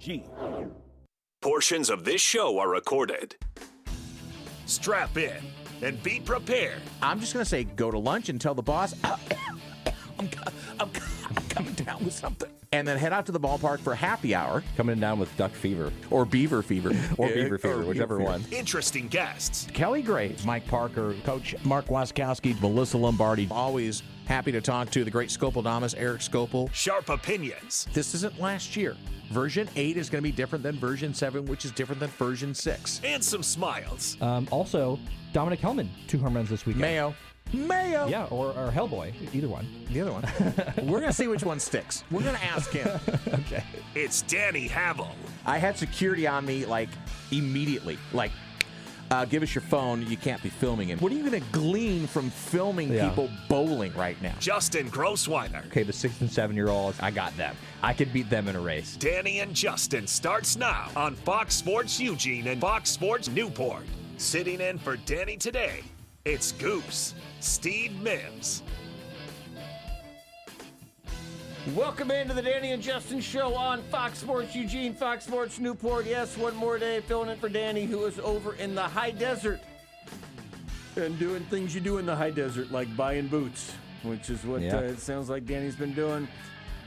Eugene. Portions of this show are recorded. Strap in and be prepared. I'm just going to say go to lunch and tell the boss, I'm coming down with something. And then head out to the ballpark for happy hour. Coming down with duck fever. Or beaver fever. Or beaver fever, whichever one. Interesting guests. Kelly Graves, Mike Parker, Coach Mark Waskowski, Melissa Lombardi. Always happy to talk to the great Scopeldamus, Eric Scopel. Sharp opinions. This isn't last year. Version 8 is going to be different than version 7, which is different than version 6. And some smiles. Also, Dominic Hellman, 2 home runs this weekend. Mayo. Yeah, or Hellboy, either one. The other one. We're going to see which one sticks. We're going to ask him. Okay. It's Danny Havel. I had security on me, immediately. Give us your phone. You can't be filming it. What are you going to glean from filming people bowling right now? Justin Grossweiner. Okay, the 6 and 7-year-olds, I got them. I could beat them in a race. Danny and Justin starts now on Fox Sports Eugene and Fox Sports Newport. Sitting in for Danny today, it's Goose, Steve Mims. Welcome into the Danny and Justin show on Fox Sports Eugene, Fox Sports Newport. Yes, one more day filling in for Danny, who is over in the high desert and doing things you do in the high desert, like buying boots, which is what it sounds like Danny's been doing.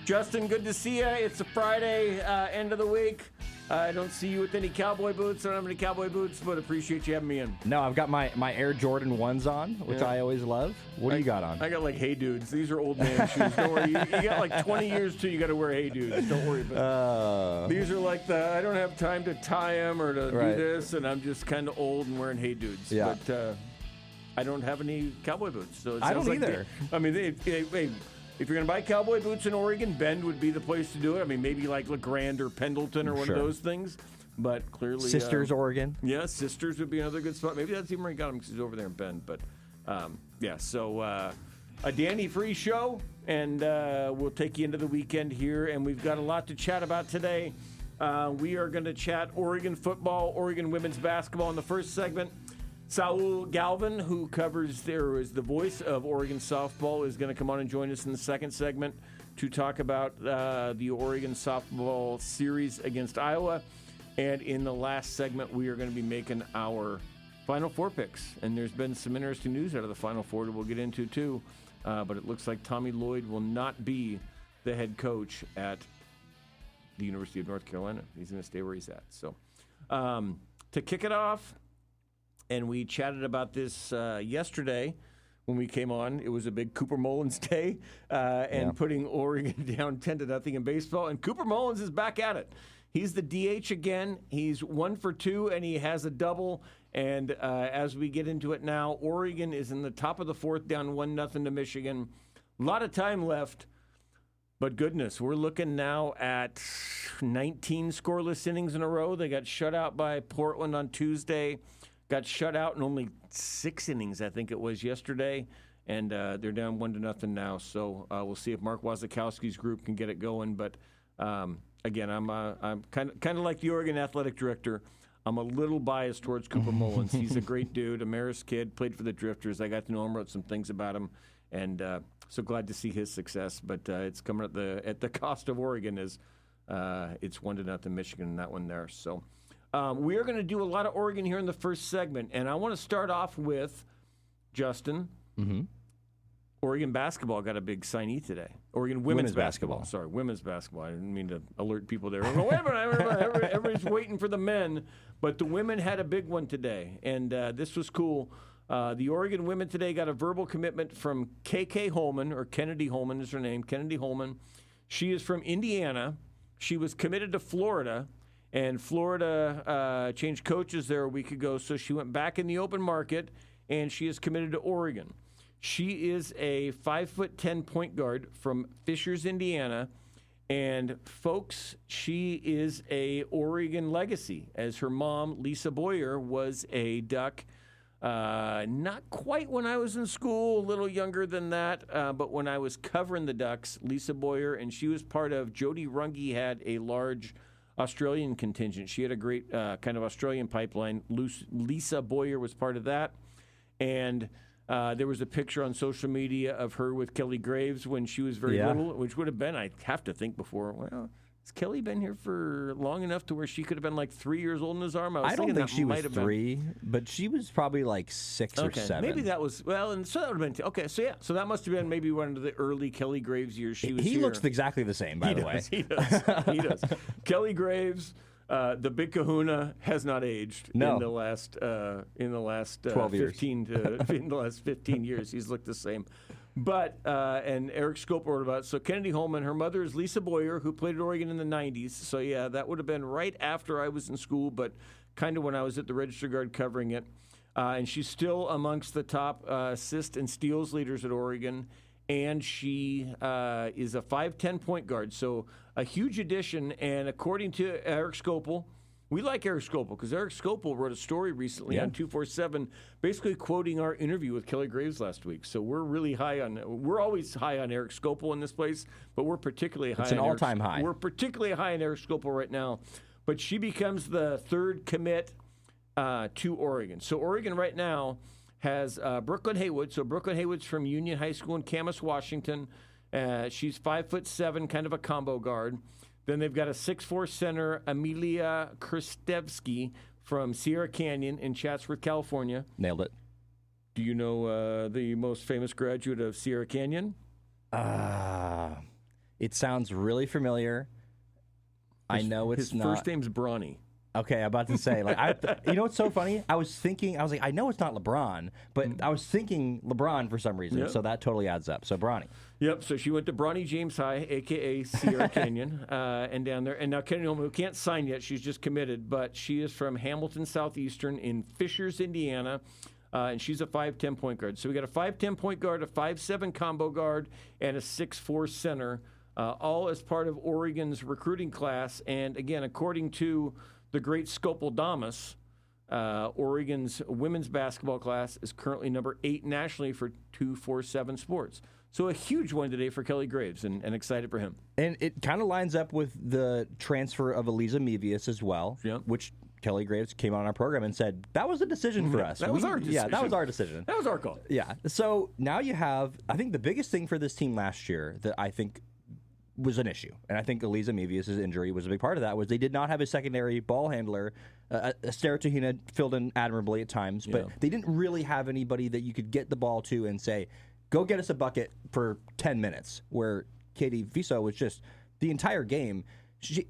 Justin, good to see you. It's a Friday, end of the week. I don't see you with any cowboy boots. I don't have any cowboy boots, but appreciate you having me in. No, I've got my Air Jordan 1s on, which I always love. What do you got on? I got Hey Dudes. These are old man shoes. Don't worry. You got 20 years till you got to wear Hey Dudes. Don't worry about it. These are I don't have time to tie them or to do this, and I'm just kind of old and wearing Hey Dudes. Yeah. But I don't have any cowboy boots. So it I sounds don't either. If you're going to buy cowboy boots in Oregon, Bend would be the place to do it. I mean, maybe like LeGrand or Pendleton or one of those things. But clearly... Sisters, Oregon. Yeah, Sisters would be another good spot. Maybe that's even where he got him because he's over there in Bend. But, so a Danny-free show, and we'll take you into the weekend here. And we've got a lot to chat about today. We are going to chat Oregon football, Oregon women's basketball in the first segment. Saul Galvan, who is the voice of Oregon softball, is going to come on and join us in the second segment to talk about the Oregon softball series against Iowa. And in the last segment, we are going to be making our Final Four picks. And there's been some interesting news out of the Final Four that we'll get into, too. But it looks like Tommy Lloyd will not be the head coach at the University of North Carolina. He's going to stay where he's at. So to kick it off, and we chatted about this yesterday when we came on. It was a big Cooper Mullins day putting Oregon down 10-0 in baseball. And Cooper Mullins is back at it. He's the DH again. He's 1 for 2, and he has a double. And as we get into it now, Oregon is in the top of the fourth, down 1-0 to Michigan. A lot of time left. But goodness, we're looking now at 19 scoreless innings in a row. They got shut out by Portland on Tuesday. Got shut out in only 6 innings, I think it was yesterday, and they're down 1-0 now. So we'll see if Mark Wasikowski's group can get it going. But again, I'm kind of like the Oregon athletic director. I'm a little biased towards Cooper Mullins. He's a great dude, a Marist kid, played for the Drifters. I got to know him, wrote some things about him, and so glad to see his success. But it's coming at the cost of Oregon as it's 1-0 Michigan in that one there. So. We are going to do a lot of Oregon here in the first segment, and I want to start off with, Justin, Oregon basketball got a big signee today. Oregon women's basketball. Sorry, women's basketball. I didn't mean to alert people there. Wait a minute, everybody's waiting for the men, but the women had a big one today, and this was cool. The Oregon women today got a verbal commitment from KK Holman, or Kennedy Holman is her name, Kennedy Holman. She is from Indiana. She was committed to Florida. And Florida changed coaches there a week ago, so she went back in the open market, and she is committed to Oregon. She is a 5'10" point guard from Fishers, Indiana, and folks, she is a Oregon legacy, as her mom, Lisa Boyer, was a Duck. Not quite when I was in school, a little younger than that, but when I was covering the Ducks, Lisa Boyer, and she was part of, Jody Runge had a large Australian contingent. She had a great kind of Australian pipeline. Lisa Boyer was part of that. And there was a picture on social media of her with Kelly Graves when she was very little, which would have been, I have to think before, Has Kelly been here for long enough to where she could have been like 3 years old in his arm? I don't think she was 3, but she was probably like 6 or 7. Maybe that was, and so that would have been, okay, so that must have been maybe one of the early Kelly Graves years she was here. He looks exactly the same, by the way. He does. Kelly Graves, the big kahuna, has not aged in the last 12 years. In the last 15 years. He's looked the same. But, and Eric Scope wrote about it. So Kennedy Holman, her mother is Lisa Boyer, who played at Oregon in the 90s. So, yeah, that would have been right after I was in school, but kind of when I was at the Register Guard covering it. And she's still amongst the top assist and steals leaders at Oregon. And she is a 5'10" point guard. So a huge addition. And according to Eric Scopel, we like Eric Scopel because Eric Scopel wrote a story recently on 247 basically quoting our interview with Kelly Graves last week. So we're always high on Eric Scopel in this place, but we're particularly high on It's an all-time high. We're particularly high on Eric Scopel right now. But she becomes the third commit to Oregon. So Oregon right now has Brooklyn Haywood. So Brooklyn Haywood's from Union High School in Camas, Washington. She's 5'7", kind of a combo guard. Then they've got a 6'4" center, Amelia Kristevsky from Sierra Canyon in Chatsworth, California. Nailed it. Do you know the most famous graduate of Sierra Canyon? It sounds really familiar. I know it's not. His first name's Bronny. Okay, I'm about to say, you know what's so funny? I was like, I know it's not LeBron, but I was thinking LeBron for some reason, so that totally adds up. So Bronny. Yep, so she went to Bronny James High, a.k.a. Sierra Canyon, and down there. And now Kennedy Holman, who can't sign yet, she's just committed, but she is from Hamilton Southeastern in Fishers, Indiana, and she's a 5'10" point guard. So we got a 5'10" point guard, a 5'7" combo guard, and a 6'4" center, all as part of Oregon's recruiting class. And again, according to the great Scopel Damas, Oregon's women's basketball class is currently number 8 nationally for 247 Sports. So a huge one today for Kelly Graves, and excited for him. And it kind of lines up with the transfer of Eliza Mevius as well, which Kelly Graves came on our program and said, that was a decision for us. That was our decision. Yeah, that was our decision. That was our call. Yeah. So now you have, I think the biggest thing for this team last year that I think was an issue, and I think Eliza Mevius' injury was a big part of that, was they did not have a secondary ball handler. Esther Tuhina filled in admirably at times, but they didn't really have anybody that you could get the ball to and say, go get us a bucket for 10 minutes, where Katie Fiso was just the entire game.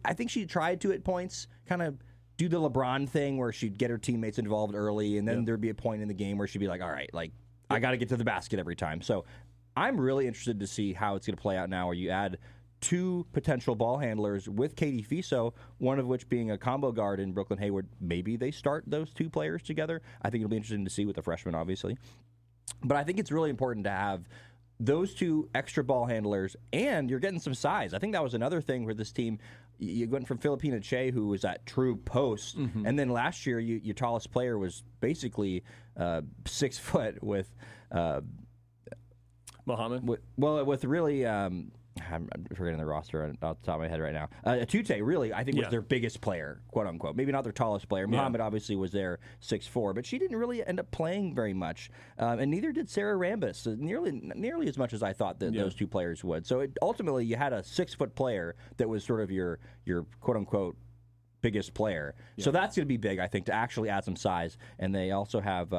I think she tried to, at points, kind of do the LeBron thing where she'd get her teammates involved early, and then there'd be a point in the game where she'd be like, all right, I got to get to the basket every time. So I'm really interested to see how it's going to play out now, where you add 2 potential ball handlers with Katie Fiso, one of which being a combo guard in Brooklyn Haywood. Maybe they start those 2 players together. I think it'll be interesting to see with the freshmen, obviously. But I think it's really important to have those 2 extra ball handlers, and you're getting some size. I think that was another thing where this team, you went from Filipina Che, who was that true post, and then last year your tallest player was basically 6 foot with Muhammad. With really. I'm forgetting the roster off the top of my head right now. Atute, really, I think was their biggest player, quote unquote. Maybe not their tallest player. Muhammad obviously was their 6'4", but she didn't really end up playing very much, and neither did Sarah Rambis, nearly as much as I thought that those 2 players would. So ultimately, you had a 6-foot player that was sort of your quote unquote biggest player. So that's going to be big, I think, to actually add some size. And they also have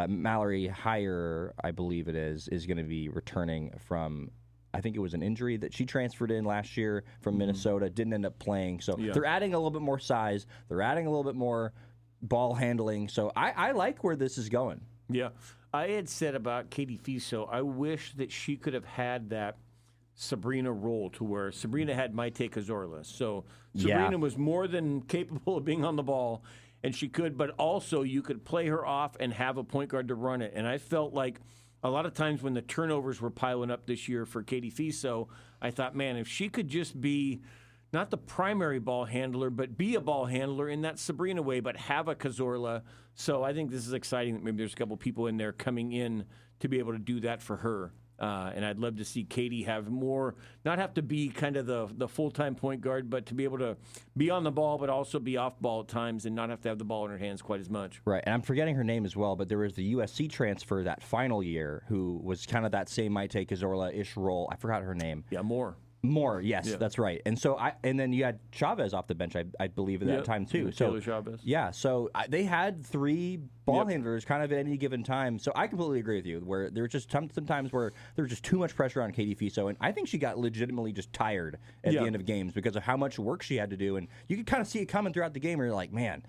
Mallory Heyer, I believe it is going to be returning from, I think it was an injury that she transferred in last year from Minnesota, didn't end up playing. So they're adding a little bit more size. They're adding a little bit more ball handling. So I like where this is going. Yeah. I had said about Katie Fiso, I wish that she could have had that Sabrina role to where Sabrina had Maite Cazorla. So Sabrina was more than capable of being on the ball, and she could, but also you could play her off and have a point guard to run it. And I felt like a lot of times when the turnovers were piling up this year for Katie Fiso, I thought, man, if she could just be not the primary ball handler, but be a ball handler in that Sabrina way, but have a Cazorla. So I think this is exciting that maybe there's a couple people in there coming in to be able to do that for her. And I'd love to see Katie have more, not have to be kind of the full-time point guard, but to be able to be on the ball, but also be off ball at times and not have to have the ball in her hands quite as much. Right, and I'm forgetting her name as well, but there was the USC transfer that final year who was kind of that same Maite Cazorla-ish role. I forgot her name. Yeah, Moore. More, yes, that's right. And so and then you had Chavez off the bench, I believe, at that time too. Taylor Chavez. Yeah, so they had 3 ball handlers kind of at any given time. So I completely agree with you. Where there were just sometimes where there was just too much pressure on Katie Fiso, and I think she got legitimately just tired at the end of games because of how much work she had to do, and you could kind of see it coming throughout the game. Where you're like, man,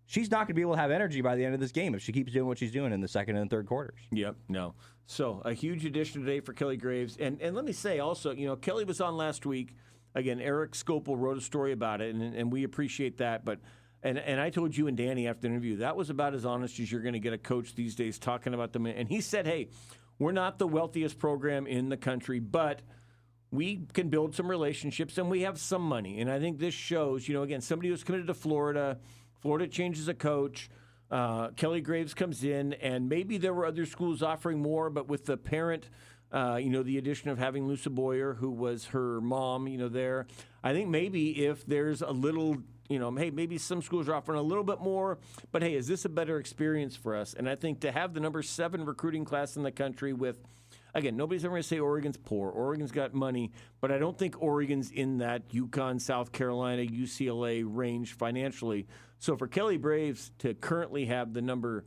she's not going to be able to have energy by the end of this game if she keeps doing what she's doing in the second and third quarters. Yep, no. So a huge addition today for Kelly Graves. And let me say also, Kelly was on last week. Again, Eric Scopel wrote a story about it, and we appreciate that. But and I told you and Danny after the interview, that was about as honest as you're going to get a coach these days talking about them. And he said, hey, we're not the wealthiest program in the country, but we can build some relationships, and we have some money. And I think this shows, again, somebody who's committed to Florida. Florida changes a coach. Kelly Graves comes in, and maybe there were other schools offering more, but with the parent, the addition of having Lusa Boyer, who was her mom, there, I think maybe if there's a little, hey, maybe some schools are offering a little bit more, but hey, is this a better experience for us? And I think to have the number 7 recruiting class in the country with, again, nobody's ever going to say Oregon's poor. Oregon's got money, but I don't think Oregon's in that UConn, South Carolina, UCLA range financially. So for Kelly Graves to currently have the number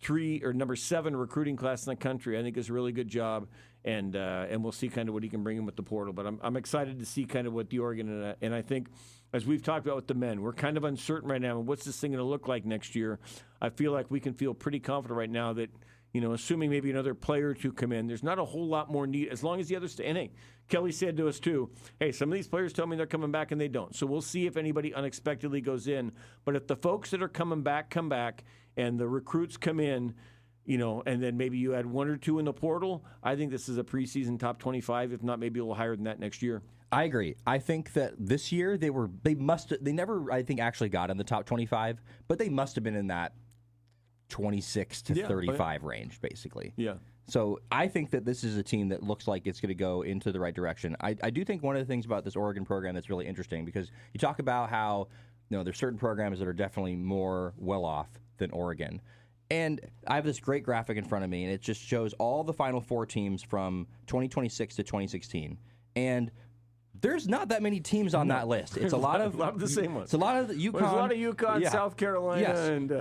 3 or number 7 recruiting class in the country, I think is a really good job, and we'll see kind of what he can bring in with the portal. But I'm excited to see kind of what the Oregon and I think, as we've talked about with the men, we're kind of uncertain right now. What's this thing going to look like next year? I feel like we can feel pretty confident right now that, assuming maybe another player or 2 come in, there's not a whole lot more need as long as the others stay. And hey, Kelly said to us too, hey, some of these players tell me they're coming back and they don't. So we'll see if anybody unexpectedly goes in. But if the folks that are coming back come back and the recruits come in, and then maybe you add 1 or 2 in the portal, I think this is a preseason top 25, if not maybe a little higher than that next year. I agree. I think that this year they never, I think, actually got in the top 25, but they must have been in that 26 to 35 range, basically. Yeah. So I think that this is a team that looks like it's going to go into the right direction. I do think one of the things about this Oregon program that's really interesting, because you talk about how there's certain programs that are definitely more well off than Oregon. And I have this great graphic in front of me, and it just shows all the Final Four teams from 2026 to 2016. And there's not that many teams on that list. It's a lot of the same ones. It's a lot of UConn. There's a lot of UConn, South Carolina, yes.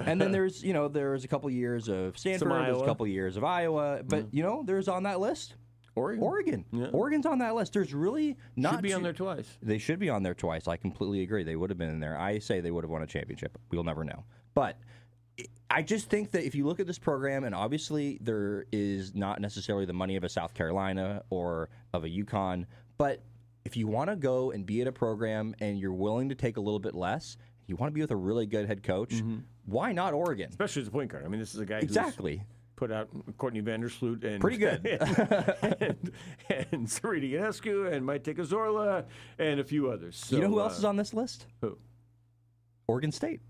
and then there's there's a couple years of Stanford, there's a couple years of Iowa, but there's on that list Oregon. Yeah. Oregon's on that list. There's really not should be on there twice. They should be on there twice. I completely agree. They would have been in there. I say they would have won a championship. We'll never know. But I just think that if you look at this program, and obviously there is not necessarily the money of a South Carolina or of a UConn, but if you want to go and be at a program and you're willing to take a little bit less, you want to be with a really good head coach, why not Oregon? Especially as a point guard. I mean, this is a guy who's put out Courtney Vandersloot and pretty good, and Sarita Ionescu and Mike Azorla and a few others. So, you know who else is on this list? Who? Oregon State,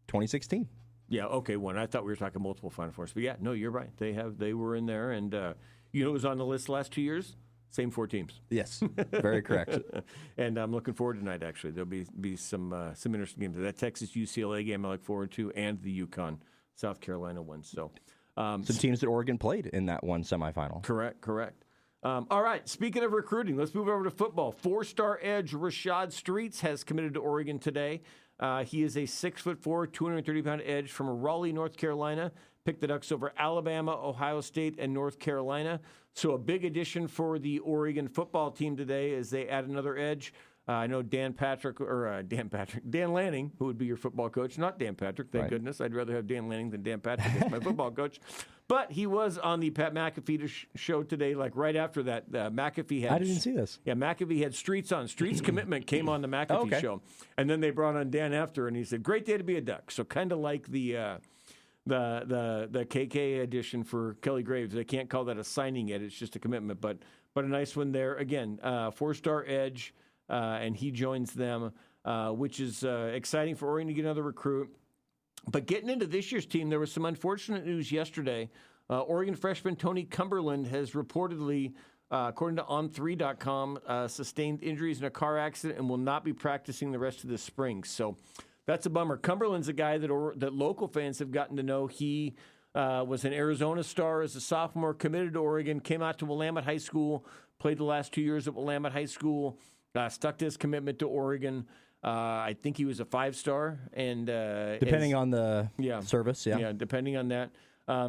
2016. Yeah, okay, one. I thought we were talking multiple Final Fours, but yeah, no, you're right. They were in there, and you know who was on the list the last 2 years? Same 4 teams. Yes, very correct. And I'm looking forward tonight, actually. There'll be some interesting games. That Texas-UCLA game I look forward to, and the UConn South Carolina one. So, some teams that Oregon played in that one semifinal. Correct. All right, speaking of recruiting, let's move over to football. 4-star edge Rashad Streets has committed to Oregon today. He is a 6'4", 230-pound edge from Raleigh, North Carolina. Picked the Ducks over Alabama, Ohio State, and North Carolina. So a big addition for the Oregon football team today as they add another edge. I know Dan Lanning, who would be your football coach, not Dan Patrick, thank goodness. I'd rather have Dan Lanning than Dan Patrick as my football coach. But he was on the Pat McAfee show today, like right after that. McAfee had. I didn't see this. Yeah, McAfee had Streets on. Streets Commitment came on the McAfee show. And then they brought on Dan after, and he said, great day to be a Duck. So kind of like the KK edition for Kelly Graves. They can't call that a signing yet. It's just a commitment. But a nice one there. Again, 4-star edge. And he joins them, which is exciting for Oregon to get another recruit. But getting into this year's team, there was some unfortunate news yesterday. Oregon freshman Tony Cumberland has reportedly, according to On3.com, sustained injuries in a car accident and will not be practicing the rest of the spring. So that's a bummer. Cumberland's a guy that local fans have gotten to know. He was an Arizona star as a sophomore, committed to Oregon, came out to Willamette High School, played the last 2 years at Willamette High School, stuck to his commitment to Oregon. I think he was a 5-star. And depending on the service, Yeah, depending on that.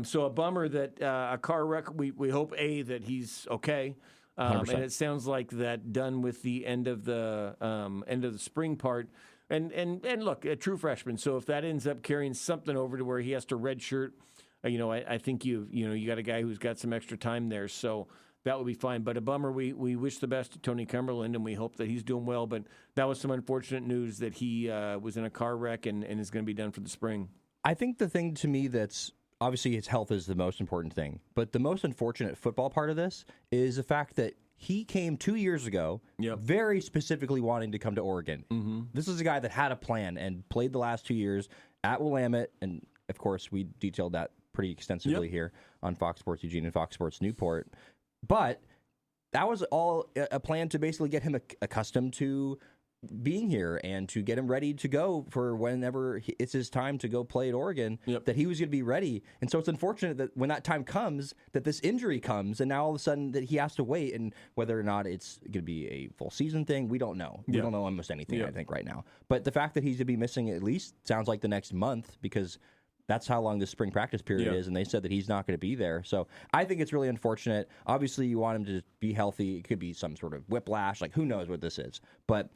So a bummer that a car wreck, we hope, that he's okay. And it sounds like that done with the end of the spring part. And look, a true freshman. So if that ends up carrying something over to where he has to redshirt, I think you got a guy who's got some extra time there. So that would be fine. But a bummer. We wish the best to Tony Cumberland, and we hope that he's doing well. But that was some unfortunate news that he was in a car wreck and is going to be done for the spring. I think the thing to me that's obviously his health is the most important thing. But the most unfortunate football part of this is the fact that he came 2 years ago very specifically wanting to come to Oregon. Mm-hmm. This is a guy that had a plan and played the last 2 years at Willamette. And, of course, we detailed that pretty extensively here on Fox Sports Eugene and Fox Sports Newport. But that was all a plan to basically get him accustomed to being here and to get him ready to go for whenever it's his time to go play at Oregon, that he was going to be ready. And so it's unfortunate that when that time comes, that this injury comes, and now all of a sudden that he has to wait, and whether or not it's going to be a full season thing, we don't know. We don't know almost anything, I think, right now. But the fact that he's going to be missing at least sounds like the next month, because that's how long the spring practice period is, and they said that he's not going to be there. So I think it's really unfortunate. Obviously, you want him to be healthy. It could be some sort of whiplash, like who knows what this is. But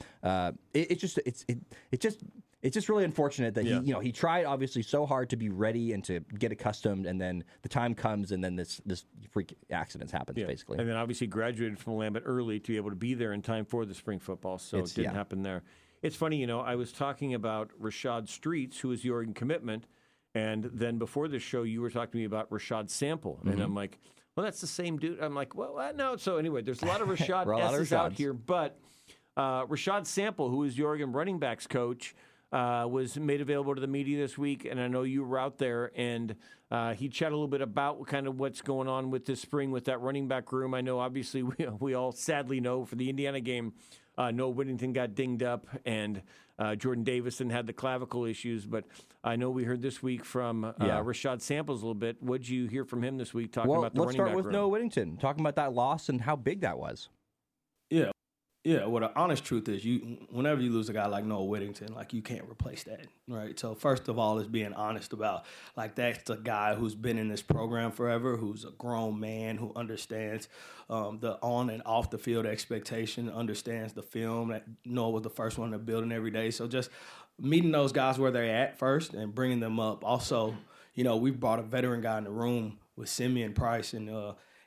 it's just really unfortunate that he tried obviously so hard to be ready and to get accustomed, and then the time comes, and then this freak accident happens basically. And then obviously graduated from Willamette early to be able to be there in time for the spring football. So it didn't happen there. It's funny, I was talking about Rashad Streets, who is the Oregon commitment. And then before the show, you were talking to me about Rashad Sample. And I'm like, well, that's the same dude. I'm like, well, no. So anyway, there's a lot of Rashad S's out here. But Rashad Sample, who is the Oregon running backs coach, was made available to the media this week. And I know you were out there. And he chatted a little bit about kind of what's going on with this spring with that running back room. I know, obviously, we all sadly know for the Indiana game, Noah Whittington got dinged up, and Jordan Davison had the clavicle issues. But I know we heard this week from Rashad Samples a little bit. What did you hear from him this week talking about the running back room? Let's start with Noah Whittington, talking about that loss and how big that was. Yeah, well, the honest truth is, whenever you lose a guy like Noah Whittington, like, you can't replace that, right? So first of all is being honest about, like, that's a guy who's been in this program forever, who's a grown man, who understands the on and off the field expectation, understands the film. That Noah was the first one in the building every day. So just meeting those guys where they're at first and bringing them up. Also, we've brought a veteran guy in the room with Simeon Price, and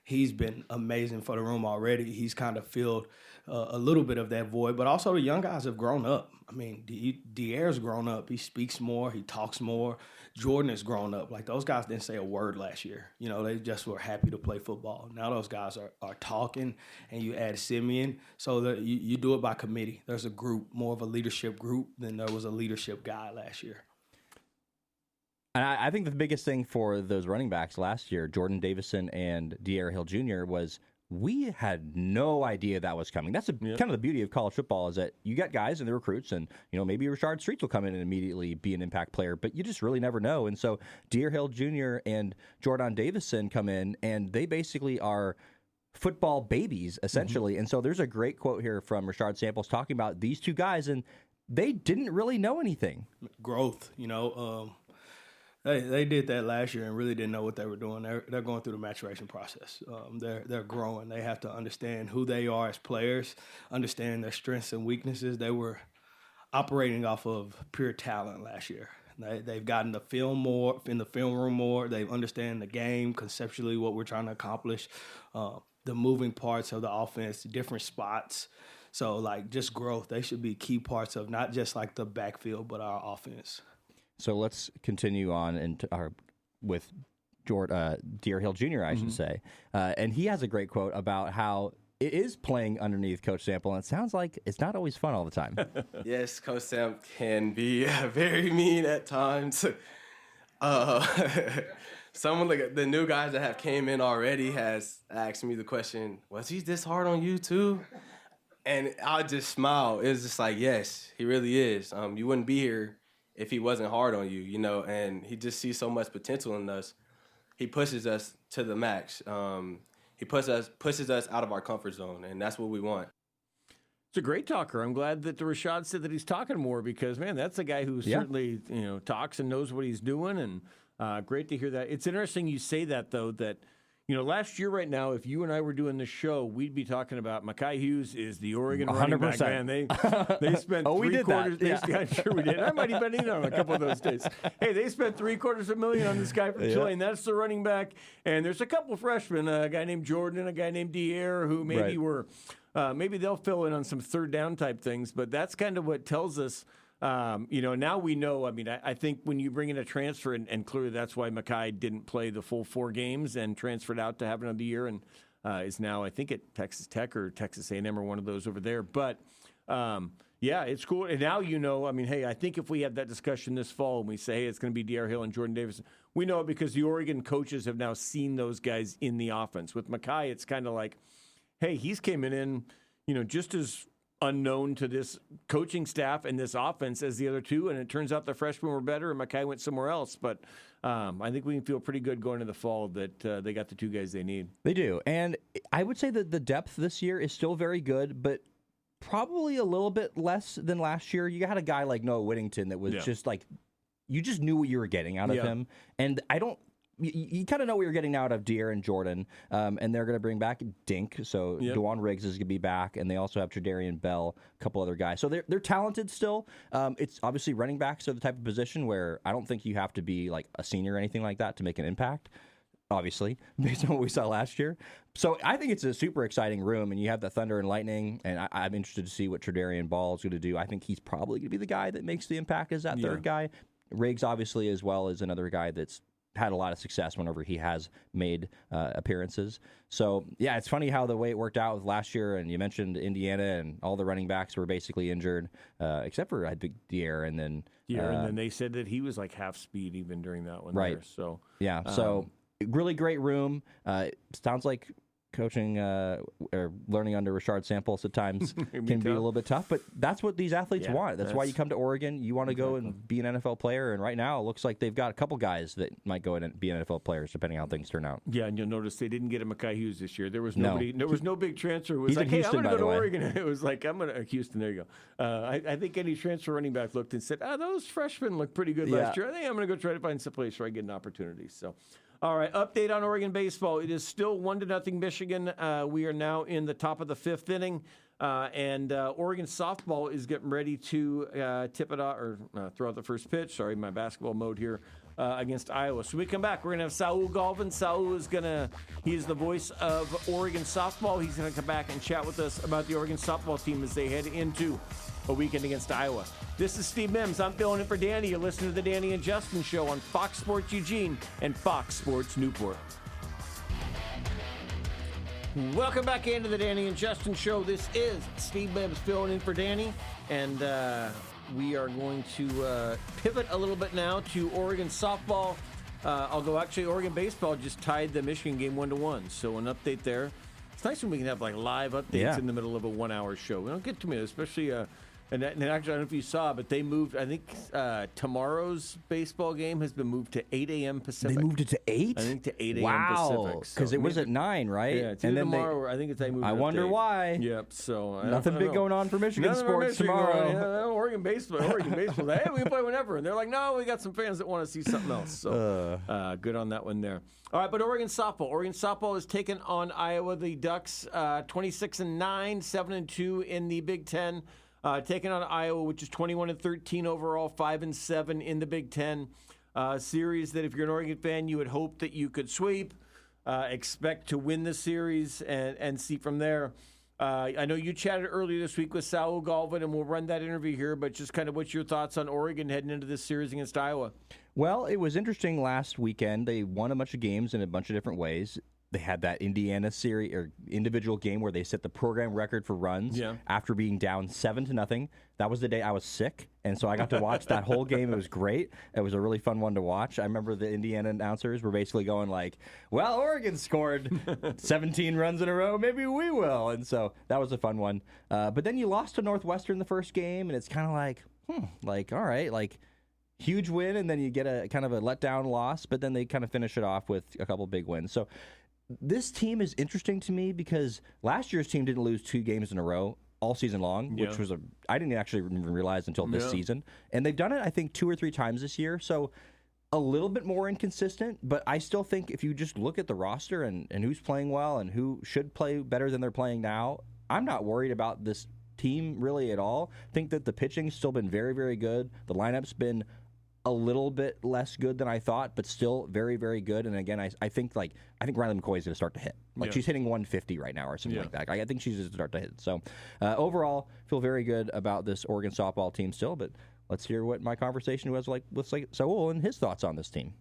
he's been amazing for the room already. He's kind of filled a little bit of that void, but also the young guys have grown up. I mean, D'Air's grown up. He speaks more. He talks more. Jordan has grown up. Like, those guys didn't say a word last year. They just were happy to play football. Now those guys are talking, and you add Simeon. So that you do it by committee. There's a group, more of a leadership group than there was a leadership guy last year. And I think the biggest thing for those running backs last year, Jordan Davison and D'Air Hill Jr., was we had no idea that was coming. That's kind of the beauty of college football, is that you got guys and the recruits, and maybe Rashad Streets will come in and immediately be an impact player, but you just really never know. And so D'Air Hill Jr. and Jordan Davison come in, and they basically are football babies, essentially. Mm-hmm. And so there's a great quote here from Rashad Samples talking about these two guys, and they didn't really know anything. Growth, They did that last year and really didn't know what they were doing. They're going through the maturation process. They're growing. They have to understand who they are as players, understand their strengths and weaknesses. They were operating off of pure talent last year. They've gotten the film more, in the film room more. They understand the game, conceptually what we're trying to accomplish, the moving parts of the offense, different spots. So, just growth. They should be key parts of not just the backfield, but our offense. So let's continue on with D'Air Hill Jr., I should say. And he has a great quote about how it is playing underneath Coach Sample, and it sounds like it's not always fun all the time. Yes, Coach Sam can be very mean at times. Some of the new guys that have came in already has asked me the question, was he this hard on you too? And I just smile. It's just like, yes, he really is. You wouldn't be here if he wasn't hard on you, and he just sees so much potential in us. he pushes us to the max. He pushes us out of our comfort zone, and that's what we want. It's a great talker. I'm glad that Rashad said that he's talking more because, man, that's a guy who certainly talks and knows what he's doing, and great to hear that. It's interesting you say that, though, that last year right now, if you and I were doing this show, we'd be talking about Mekhi Hughes is the Oregon running back, man. They spent three-quarters. I'm sure we did. I might have been in on a couple of those days. Hey, they spent $750,000 on this guy from Chile, and that's the running back. And there's a couple of freshmen, a guy named Jordan and a guy named Dier, who maybe were maybe they'll fill in on some third down type things. But that's kind of what tells us. Now we know. I mean, I think when you bring in a transfer, and clearly that's why Mekhi didn't play the full 4 games and transferred out to have another year, and is now I think at Texas Tech or Texas A&M or one of those over there. But it's cool. And now I mean, hey, I think if we have that discussion this fall and we say, hey, it's going to be Dier Hill and Jordan Davis, we know it because the Oregon coaches have now seen those guys in the offense. With Mekhi, it's kind of like, hey, he's came in, just as unknown to this coaching staff and this offense as the other two, and it turns out the freshmen were better and Mekhi went somewhere else. But I think we can feel pretty good going into the fall that they got the 2 guys they need. They do, and I would say that the depth this year is still very good, but probably a little bit less than last year. You had a guy like Noah Whittington that was just like, you just knew what you were getting out of him, and you kind of know what you're getting out of Dier and Jordan, and they're going to bring back Dink, so Dewan Riggs is going to be back, and they also have Tredarian Bell, a couple other guys. So they're talented still. It's obviously running backs are the type of position where I don't think you have to be like a senior or anything like that to make an impact, obviously, based on what we saw last year. So I think it's a super exciting room, and you have the Thunder and Lightning, and I'm interested to see what Tredarian Ball is going to do. I think he's probably going to be the guy that makes the impact as that third guy. Riggs, obviously, as well, is another guy that's had a lot of success whenever he has made appearances. So, it's funny how the way it worked out with last year, and you mentioned Indiana, and all the running backs were basically injured, except for, I think, Dier, and then they said that he was like half speed even during that one. Right. There, so, so really great room. Sounds like coaching or learning under Rashard Samples at times can be a little bit tough, but that's what these athletes want. That's why you come to Oregon. You want to go and be an NFL player, and right now it looks like they've got a couple guys that might go in and be NFL players depending on how things turn out. Yeah, and you'll notice they didn't get a Mekhi Hughes this year. There was nobody. There was no big transfer. It was like, Houston, hey, I'm going to go to Oregon. It was like, I'm going to Houston. There you go. I think any transfer running back looked and said, those freshmen looked pretty good last year. I think I'm going to go try to find some place where I get an opportunity. So. All right, update on Oregon baseball. It is still 1-0 Michigan. We are now in the top of the 5th inning, and Oregon softball is getting ready to tip it out or throw out the first pitch. Sorry, my basketball mode here against Iowa. So we come back. We're going to have Saul Galvan. Saul is he's the voice of Oregon softball. He's going to come back and chat with us about the Oregon softball team as they head into a weekend against Iowa. This is Steve Mims. I'm filling in for Danny. You're listening to the Danny and Justin Show on Fox Sports Eugene and Fox Sports Newport. Welcome back into the Danny and Justin Show. This is Steve Mims filling in for Danny, and we are going to pivot a little bit now to Oregon softball. Although actually Oregon baseball just tied the Michigan game 1-1, so an update there. It's nice when we can have like live updates in the middle of a 1-hour show. We don't get too many, especially. And actually, I don't know if you saw, but they moved. I think tomorrow's baseball game has been moved to 8 a.m. Pacific. They moved it to 8? I think to 8 a.m. Wow. Pacific. Because it was at 9, right? Yeah, it's and then tomorrow. I think they moved. I wonder why. Yep. So nothing big going on for Michigan sports tomorrow. Oregon baseball. Hey, we can play whenever. And they're like, no, we got some fans that want to see something else. So good on that one there. All right, but Oregon softball. Oregon softball is taking on Iowa. The Ducks 26-9, 7-2 in the Big Ten. Taking on Iowa, which is 21-13 overall, 5-7 in the Big Ten. Series that if you're an Oregon fan, you would hope that you could sweep, expect to win the series, and see from there. I know you chatted earlier this week with Saul Galvan, and we'll run that interview here, but just kind of what's your thoughts on Oregon heading into this series against Iowa? Well, it was interesting last weekend. They won a bunch of games in a bunch of different ways. They had that Indiana series or individual game where they set the program record for runs after being down 7-0. That was the day I was sick, and so I got to watch that whole game. It was great. It was a really fun one to watch. I remember the Indiana announcers were basically going like, well, Oregon scored 17 runs in a row. Maybe we will. And so that was a fun one. But then you lost to Northwestern the first game, and it's kind of like, all right, like, huge win, and then you get a kind of a letdown loss, but then they kind of finish it off with a couple big wins. So this team is interesting to me because last year's team didn't lose 2 games in a row all season long, which was I didn't actually even realize until this season. And they've done it, I think, 2 or 3 times this year. So a little bit more inconsistent, but I still think if you just look at the roster and who's playing well and who should play better than they're playing now, I'm not worried about this team really at all. I think that the pitching's still been very, very good. The lineup's been a little bit less good than I thought, but still very, very good. And again, I think Riley McCoy is going to start to hit. She's hitting 150 right now or something like that. I think she's going to start to hit. So overall, feel very good about this Oregon softball team still. But let's hear what my conversation was like with Saul and his thoughts on this team.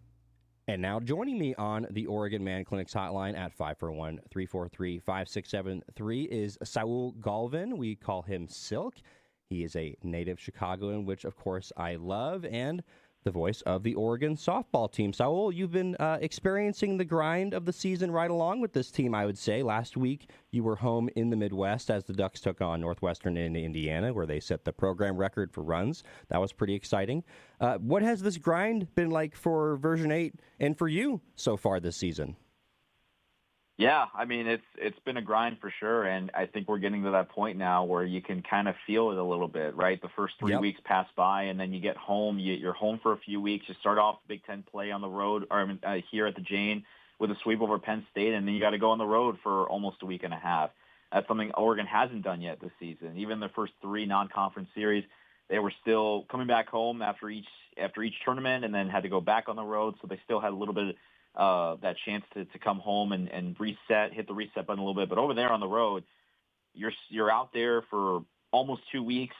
And now joining me on the Oregon Man Clinics hotline at 541-343-5673 is Saul Galvan. We call him Silk. He is a native Chicagoan, which, of course, I love, and the voice of the Oregon softball team. Saul, you've been experiencing the grind of the season right along with this team, I would say. Last week, you were home in the Midwest as the Ducks took on Northwestern in Indiana, where they set the program record for runs. That was pretty exciting. What has this grind been like for Version 8 and for you so far this season? Yeah, I mean, it's been a grind for sure, and I think we're getting to that point now where you can kind of feel it a little bit, right? The first 3 weeks pass by, and then you get home. You're home for a few weeks. You start off Big Ten play on the road, or here at the Jane with a sweep over Penn State, and then you got to go on the road for almost a week and a half. That's something Oregon hasn't done yet this season. Even the first 3 non-conference series, they were still coming back home after each tournament, and then had to go back on the road, so they still had a little bit that chance to come home and reset, hit the reset button a little bit. But over there on the road, you're out there for almost 2 weeks.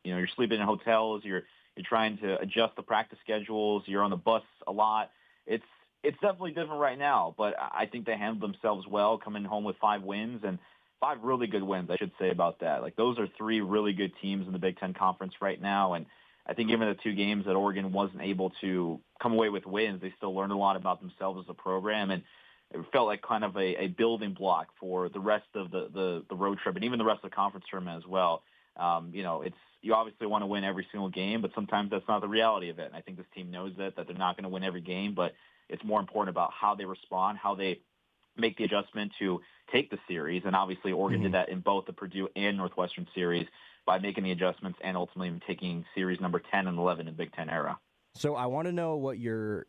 You know, you're sleeping in hotels. You're trying to adjust the practice schedules. You're on the bus a lot. It's definitely different right now, but I think they handled themselves well, coming home with 5 wins and 5 really good wins, I should say about that. Like, those are 3 really good teams in the Big Ten Conference right now, and I think given the 2 games that Oregon wasn't able to come away with wins, they still learned a lot about themselves as a program, and it felt like kind of a building block for the rest of the road trip and even the rest of the conference tournament as well. You obviously want to win every single game, but sometimes that's not the reality of it. And I think this team knows that they're not going to win every game, but it's more important about how they respond, how they make the adjustment to take the series. And obviously Oregon did that in both the Purdue and Northwestern series by making the adjustments and ultimately taking series number 10 and 11 in Big Ten era. So I want to know what your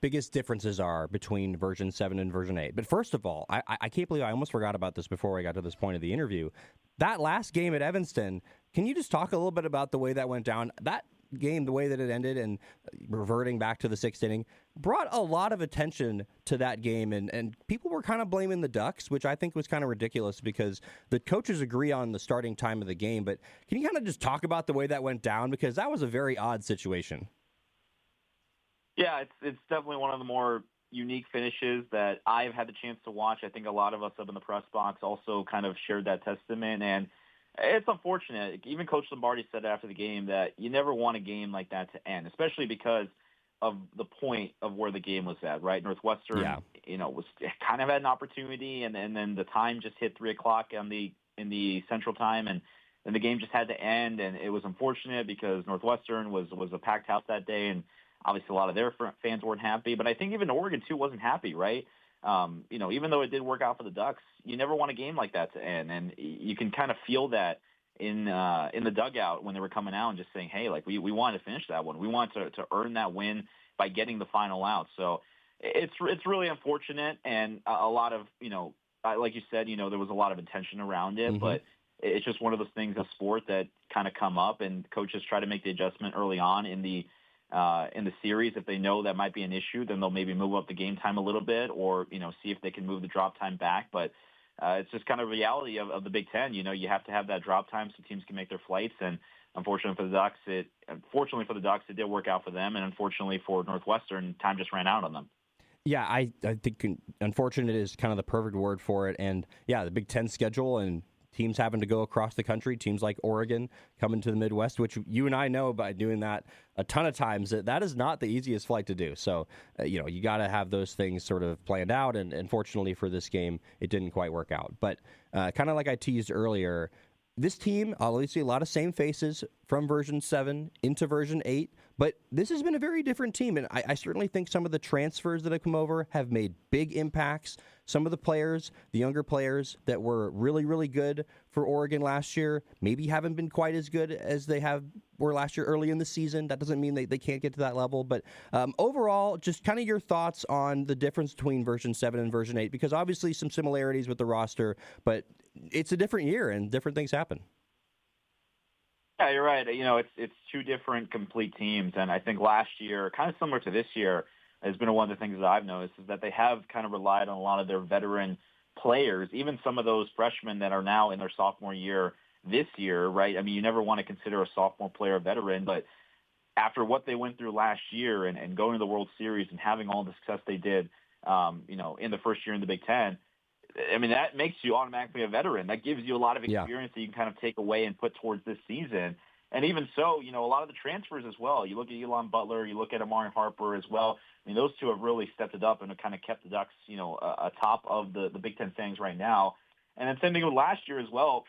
biggest differences are between version 7 and version 8. But first of all, I can't believe I almost forgot about this before I got to this point of the interview. That last game at Evanston, can you just talk a little bit about the way that went down? That game, the way that it ended and reverting back to the 6th inning, brought a lot of attention to that game, and people were kind of blaming the Ducks, which I think was kind of ridiculous because the coaches agree on the starting time of the game. But can you kind of just talk about the way that went down, because that was a very odd situation? Yeah, it's definitely one of the more unique finishes that I've had the chance to watch. I think a lot of us up in the press box also kind of shared that testament, and it's unfortunate. Even Coach Lombardi said after the game that you never want a game like that to end, especially because of the point of where the game was at, right? Northwestern, was kind of had an opportunity, and then the time just hit 3:00 in the Central Time, and then the game just had to end, and it was unfortunate because Northwestern was a packed house that day, and obviously a lot of their fans weren't happy. But I think even Oregon too wasn't happy, right? Even though it did work out for the Ducks, you never want a game like that to end, and you can kind of feel that in the dugout when they were coming out and just saying, hey, like we wanted to finish that one. We wanted to earn that win by getting the final out. So it's really unfortunate, and a lot of, like you said, there was a lot of intention around it, but it's just one of those things in sport that kind of come up, and coaches try to make the adjustment early on in the series. If they know that might be an issue, then they'll maybe move up the game time a little bit, or see if they can move the drop time back. But it's just kind of reality of the Big Ten. You have to have that drop time so teams can make their flights. And unfortunately for the Ducks, it did work out for them, and unfortunately for Northwestern, time just ran out on them. Yeah, I think unfortunate is kind of the perfect word for it. And yeah, the Big Ten schedule and teams having to go across the country, teams like Oregon coming to the Midwest, which you and I know by doing that a ton of times, that is not the easiest flight to do. So, you got to have those things sort of planned out. And unfortunately for this game, it didn't quite work out. But kind of like I teased earlier, this team, I'll see a lot of same faces from version 7 into version 8, but this has been a very different team, and I certainly think some of the transfers that have come over have made big impacts. Some of the players, the younger players that were really, really good for Oregon last year, maybe haven't been quite as good as they were last year early in the season. That doesn't mean they can't get to that level, but overall, just kind of your thoughts on the difference between version 7 and version 8, because obviously some similarities with the roster, but it's a different year and different things happen. Yeah, you're right. It's two different complete teams, and I think last year, kind of similar to this year, has been one of the things that I've noticed is that they have kind of relied on a lot of their veteran players, even some of those freshmen that are now in their sophomore year this year, right? I mean, you never want to consider a sophomore player a veteran, but after what they went through last year and going to the World Series and having all the success they did, in the first year in the Big Ten, I mean, that makes you automatically a veteran. That gives you a lot of experience that you can kind of take away and put towards this season. And even so, a lot of the transfers as well. You look at Elon Butler, you look at Amari Harper as well. I mean, those two have really stepped it up and kind of kept the Ducks, atop of the Big Ten standings right now. And then same thing with last year as well.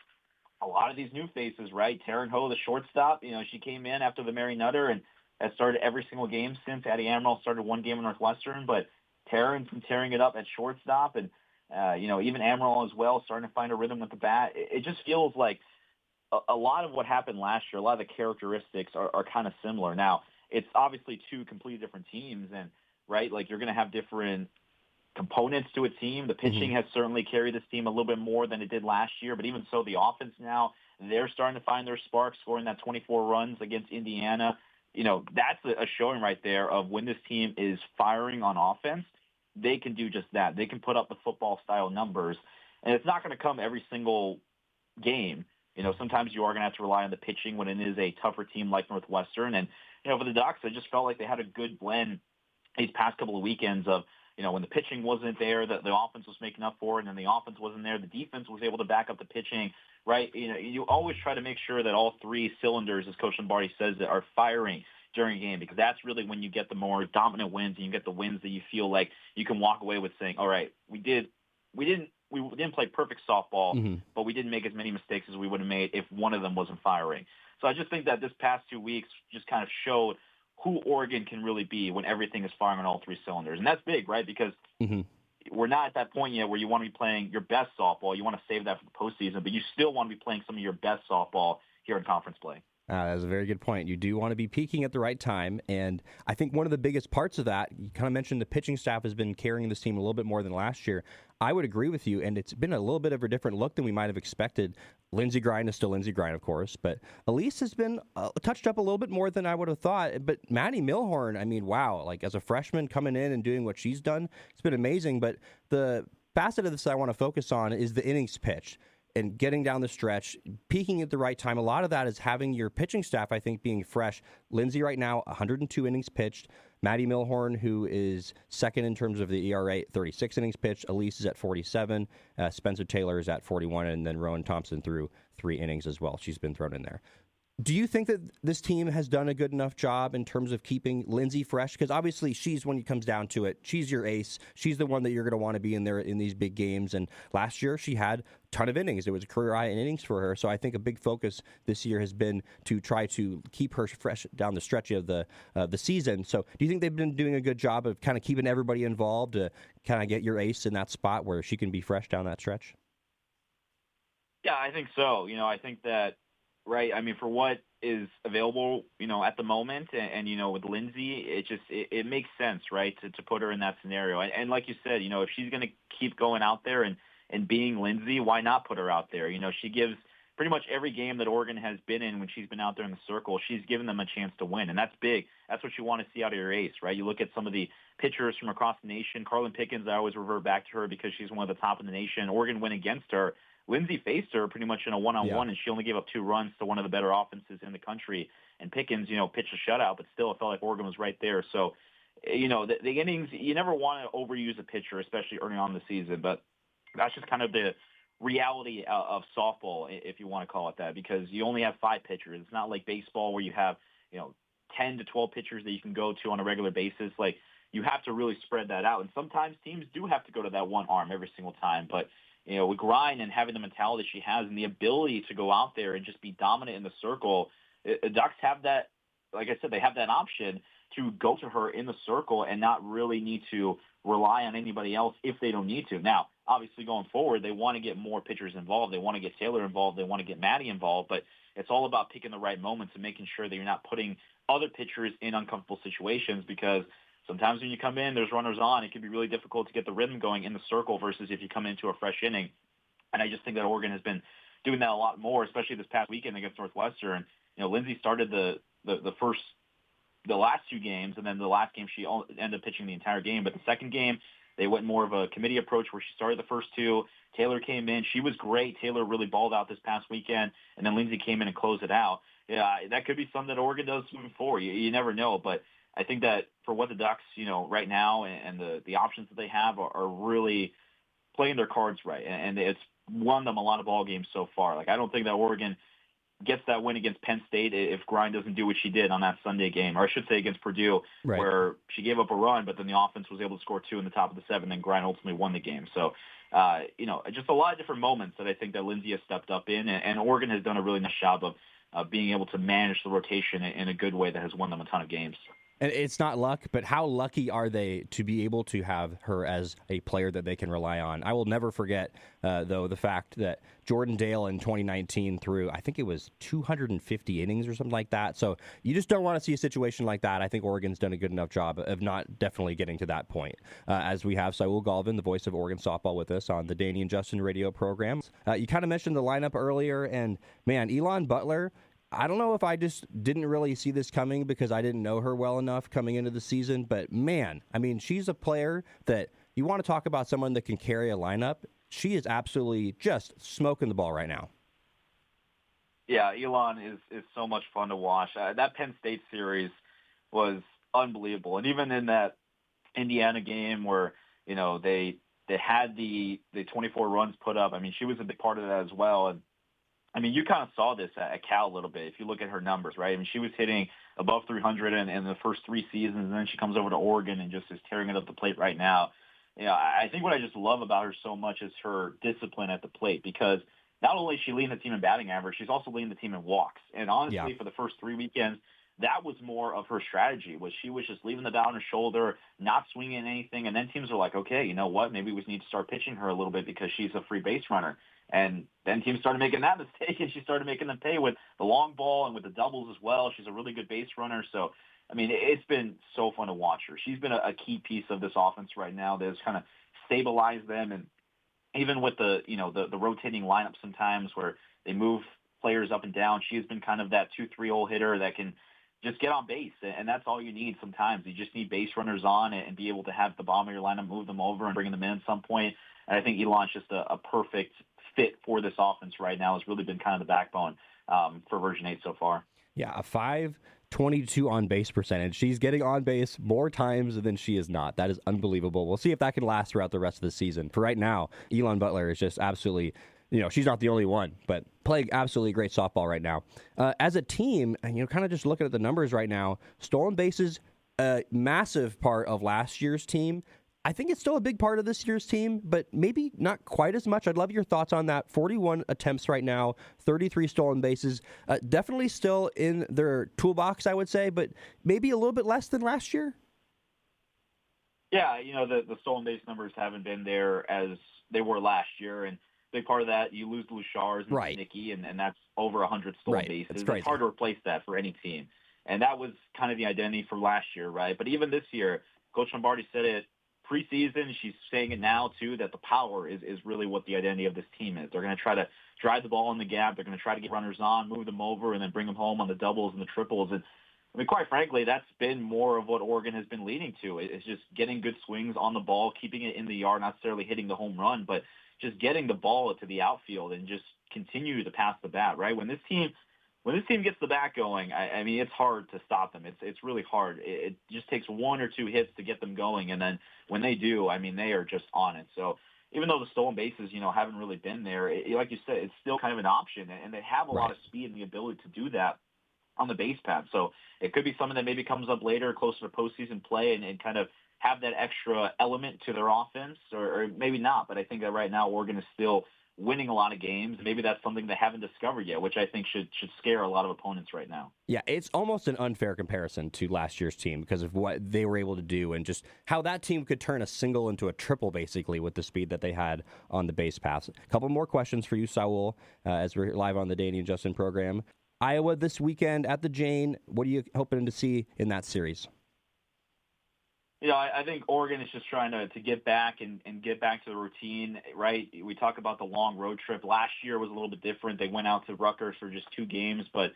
A lot of these new faces, right? Taryn Ho, the shortstop, she came in after the Mary Nutter and has started every single game since. Addie Amaral started one game in Northwestern, but Taryn's been tearing it up at shortstop, and even Amaral as well, starting to find a rhythm with the bat. It just feels like a lot of what happened last year, a lot of the characteristics are kind of similar. Now, it's obviously two completely different teams, and right, like you're going to have different components to a team. The pitching has certainly carried this team a little bit more than it did last year, but even so, the offense now, they're starting to find their spark, scoring that 24 runs against Indiana. That's a showing right there of when this team is firing on offense, they can do just that. They can put up the football-style numbers, and it's not going to come every single game. Sometimes you are going to have to rely on the pitching when it is a tougher team like Northwestern. And, for the Ducks, I just felt like they had a good blend these past couple of weekends of, when the pitching wasn't there, the offense was making up for it, and then the offense wasn't there, the defense was able to back up the pitching, right? You always try to make sure that all three cylinders, as Coach Lombardi says, that are firing during a game, because that's really when you get the more dominant wins and you get the wins that you feel like you can walk away with saying, all right, we didn't play perfect softball, but we didn't make as many mistakes as we would have made if one of them wasn't firing. So I just think that this past 2 weeks just kind of showed who Oregon can really be when everything is firing on all three cylinders. And that's big, right? Because we're not at that point yet where you want to be playing your best softball. You want to save that for the postseason, but you still want to be playing some of your best softball here in conference play. That's a very good point. You do want to be peaking at the right time, and I think one of the biggest parts of that, you kind of mentioned the pitching staff has been carrying this team a little bit more than last year. I would agree with you, and it's been a little bit of a different look than we might have expected. Lindsey Grine is still Lindsey Grine, of course, but Elise has been touched up a little bit more than I would have thought. But Maddie Milhorn, I mean, wow, like as a freshman coming in and doing what she's done, it's been amazing. But the facet of this I want to focus on is the innings pitched and getting down the stretch, peaking at the right time. A lot of that is having your pitching staff, I think, being fresh. Lindsey right now, 102 innings pitched. Maddie Milhorn, who is second in terms of the ERA, 36 innings pitched. Elise is at 47. Spencer Taylor is at 41. And then Rowan Thompson threw 3 innings as well. She's been thrown in there. Do you think that this team has done a good enough job in terms of keeping Lindsey fresh? Because obviously she's, when it comes down to it, she's your ace. She's the one that you're going to want to be in there in these big games. And last year she had a ton of innings. It was a career high in innings for her. So I think a big focus this year has been to try to keep her fresh down the stretch of the season. So do you think they've been doing a good job of kind of keeping everybody involved to kind of get your ace in that spot where she can be fresh down that stretch? Yeah, I think so. I think that, right, I mean, for what is available, at the moment, and with Lindsey, it makes sense, right, to put her in that scenario. And like you said, if she's going to keep going out there and being Lindsey, why not put her out there? She gives pretty much every game that Oregon has been in when she's been out there in the circle, she's given them a chance to win, and that's big. That's what you want to see out of your ace, right? You look at some of the pitchers from across the nation. Carlin Pickens, I always revert back to her because she's one of the top in the nation. Oregon went against her. Lindsey faced her pretty much in a one-on-one, and she only gave up 2 runs to one of the better offenses in the country. And Pickens, pitched a shutout, but still it felt like Oregon was right there. So, the innings, you never want to overuse a pitcher, especially early on in the season. But that's just kind of the reality of softball, if you want to call it that, because you only have 5 pitchers. It's not like baseball where you have, 10 to 12 pitchers that you can go to on a regular basis. Like, you have to really spread that out. And sometimes teams do have to go to that one arm every single time. But with grind and having the mentality she has and the ability to go out there and just be dominant in the circle, the Ducks have that, like I said, they have that option to go to her in the circle and not really need to rely on anybody else if they don't need to. Now, obviously going forward, they want to get more pitchers involved. They want to get Taylor involved. They want to get Maddie involved, but it's all about picking the right moments and making sure that you're not putting other pitchers in uncomfortable situations, because sometimes when you come in, there's runners on. It can be really difficult to get the rhythm going in the circle versus if you come into a fresh inning. And I just think that Oregon has been doing that a lot more, especially this past weekend against Northwestern. Lindsay started the last two games, and then the last game she ended up pitching the entire game. But the second game, they went more of a committee approach where she started the first two. Taylor came in. She was great. Taylor really balled out this past weekend, and then Lindsay came in and closed it out. Yeah, that could be something that Oregon does moving forward. You never know, but I think that for what the Ducks, right now and the options that they have are really playing their cards right, and it's won them a lot of ball games so far. Like, I don't think that Oregon gets that win against Penn State if Grind doesn't do what she did on that Sunday game, or I should say against Purdue, right, where she gave up a run, but then the offense was able to score two in the top of the seventh, and Grind ultimately won the game. So, just a lot of different moments that I think that Lindsay has stepped up in, and Oregon has done a really nice job of being able to manage the rotation in a good way that has won them a ton of games. And it's not luck, but how lucky are they to be able to have her as a player that they can rely on? I will never forget, though, the fact that Jordan Dale in 2019 threw, I think it was 250 innings or something like that. So you just don't want to see a situation like that. I think Oregon's done a good enough job of not definitely getting to that point. As we have Saul Galvan, the voice of Oregon softball, with us on the Danny and Justin radio program. You kind of mentioned the lineup earlier, and, man, Elon Butler, I don't know if I just didn't really see this coming because I didn't know her well enough coming into the season, but man, I mean, she's a player that you want to talk about someone that can carry a lineup. She is absolutely just smoking the ball right now. Yeah, Elon is so much fun to watch. That Penn State series was unbelievable. And even in that Indiana game where, they had the 24 runs put up, I mean, she was a big part of that as well. And I mean, you kind of saw this at Cal a little bit if you look at her numbers, right? I mean, she was hitting above 300 in the first three seasons, and then she comes over to Oregon and just is tearing it up the plate right now. I think what I just love about her so much is her discipline at the plate, because not only is she leading the team in batting average, she's also leading the team in walks. And honestly, for the first 3 weekends, that was more of her strategy, was she was just leaving the bat on her shoulder, not swinging anything, and then teams are like, okay, you know what, maybe we need to start pitching her a little bit because she's a free base runner. And then teams started making that mistake, and she started making them pay with the long ball and with the doubles as well. She's a really good base runner. So, I mean, it's been so fun to watch her. She's been a key piece of this offense right now that has kind of stabilized them. And even with the rotating lineup sometimes where they move players up and down, she has been kind of that 2-3 hole hitter that can just get on base. And that's all you need sometimes. You just need base runners on and be able to have the bottom of your lineup move them over and bring them in at some point. And I think Elon's just a perfect fit for this offense right now. Has really been kind of the backbone for version 8 so far. Yeah, a 522 on base percentage. She's getting on base more times than she is not. That is unbelievable. We'll see if that can last throughout the rest of the season. For right now, Elon Butler is just absolutely, she's not the only one, but playing absolutely great softball right now. As a team, and kind of just looking at the numbers right now, stolen bases, a massive part of last year's team. I think it's still a big part of this year's team, but maybe not quite as much. I'd love your thoughts on that. 41 attempts right now, 33 stolen bases. Definitely still in their toolbox, I would say, but maybe a little bit less than last year. Yeah, the stolen base numbers haven't been there as they were last year, and a big part of that, you lose Luchars and right. Nikki, and that's over 100 stolen bases. It's hard to replace that for any team, and that was kind of the identity for last year, right? But even this year, Coach Lombardi said it preseason, she's saying it now too, that the power is really what the identity of this team is. They're going to try to drive the ball in the gap. They're going to try to get runners on, move them over, and then bring them home on the doubles and the triples. And I mean, quite frankly, that's been more of what Oregon has been leading to. It's just getting good swings on the ball, keeping it in the yard, not necessarily hitting the home run, but just getting the ball to the outfield and just continue to pass the bat, right? When this team gets the bat going, I mean, it's hard to stop them. It's really hard. It just takes one or two hits to get them going, and then when they do, I mean, they are just on it. So even though the stolen bases, haven't really been there, like you said, it's still kind of an option, and they have a lot of speed and the ability to do that. on the base pad. So it could be something that maybe comes up later, closer to postseason play, and kind of have that extra element to their offense, or maybe not. But I think that right now Oregon is still winning a lot of games. Maybe that's something they haven't discovered yet, which I think should scare a lot of opponents right now. Yeah, it's almost an unfair comparison to last year's team because of what they were able to do and just how that team could turn a single into a triple, basically, with the speed that they had on the base pass. A couple more questions for you, Saul, as we're live on the Danny and Justin program. Iowa this weekend at the Jane. What are you hoping to see in that series? I think Oregon is just trying to get back and get back to the routine, right? We talk about the long road trip. Last year was a little bit different. They went out to Rutgers for just 2 games, but,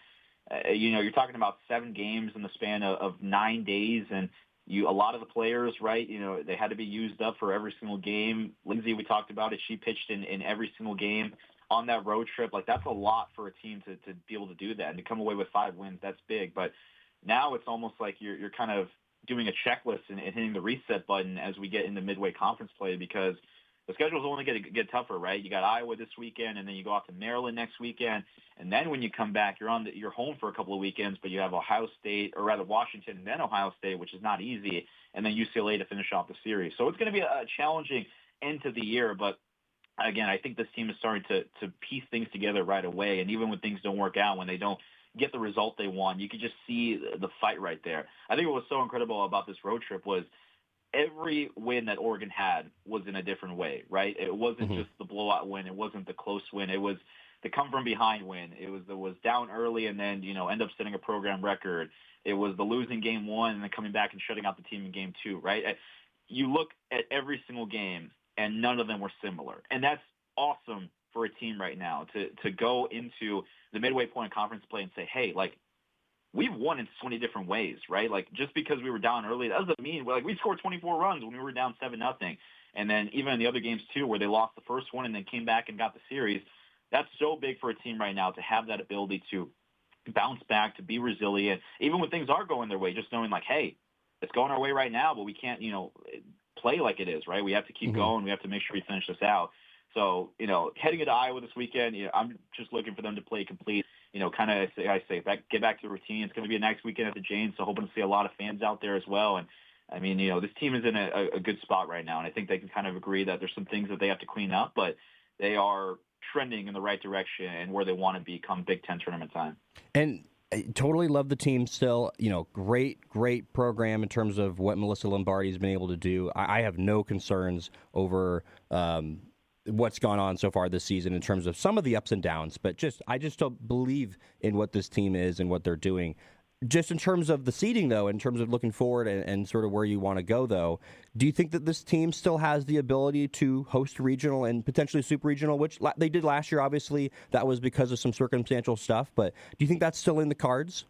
you're talking about 7 games in the span of 9 days, and a lot of the players, right, they had to be used up for every single game. Lindsay, we talked about it. She pitched in every single game on that road trip. Like, that's a lot for a team to be able to do that and to come away with 5 wins. That's big. But now it's almost like you're kind of doing a checklist and hitting the reset button as we get into midway conference play, because the schedule is only going to get tougher, right? You got Iowa this weekend, and then you go out to Maryland next weekend, and then when you come back, you're home for a couple of weekends, but you have Ohio State, or rather Washington, and then Ohio State, which is not easy, and then UCLA to finish off the series. So it's going to be a challenging end to the year, but again, I think this team is starting to piece things together right away, and even when things don't work out, when they don't get the result they want, you could just see the fight right there. I think what was so incredible about this road trip was every win that Oregon had was in a different way, right? It wasn't just the blowout win. It wasn't the close win. It was the come from behind win. It was down early and then, end up setting a program record. It was the losing game 1 and then coming back and shutting out the team in game 2, right? You look at every single game and none of them were similar. And that's awesome for a team right now to go into the midway point of conference play and say, hey, like, we've won in so many different ways, right? Like, just because we were down early, that doesn't mean, we scored 24 runs when we were down 7-0. And then even in the other games, too, where they lost the first one and then came back and got the series, that's so big for a team right now to have that ability to bounce back, to be resilient, even when things are going their way, just knowing, like, hey, it's going our way right now, but we can't, play like it is, right? We have to keep going. We have to make sure we finish this out. So, heading into Iowa this weekend, I'm just looking for them to play complete, kind of, get back to the routine. It's going to be a nice weekend at the Jane, so hoping to see a lot of fans out there as well. And, I mean, this team is in a good spot right now, and I think they can kind of agree that there's some things that they have to clean up, but they are trending in the right direction and where they want to be come Big Ten tournament time. And I totally love the team still. Great program in terms of what Melissa Lombardi's been able to do. I have no concerns over what's gone on so far this season in terms of some of the ups and downs, but I just don't believe in what this team is and what they're doing. Just in terms of the seeding, though, in terms of looking forward and sort of where you want to go, though, do you think that this team still has the ability to host regional and potentially super regional, which they did last year? Obviously, that was because of some circumstantial stuff, but do you think that's still in the cards?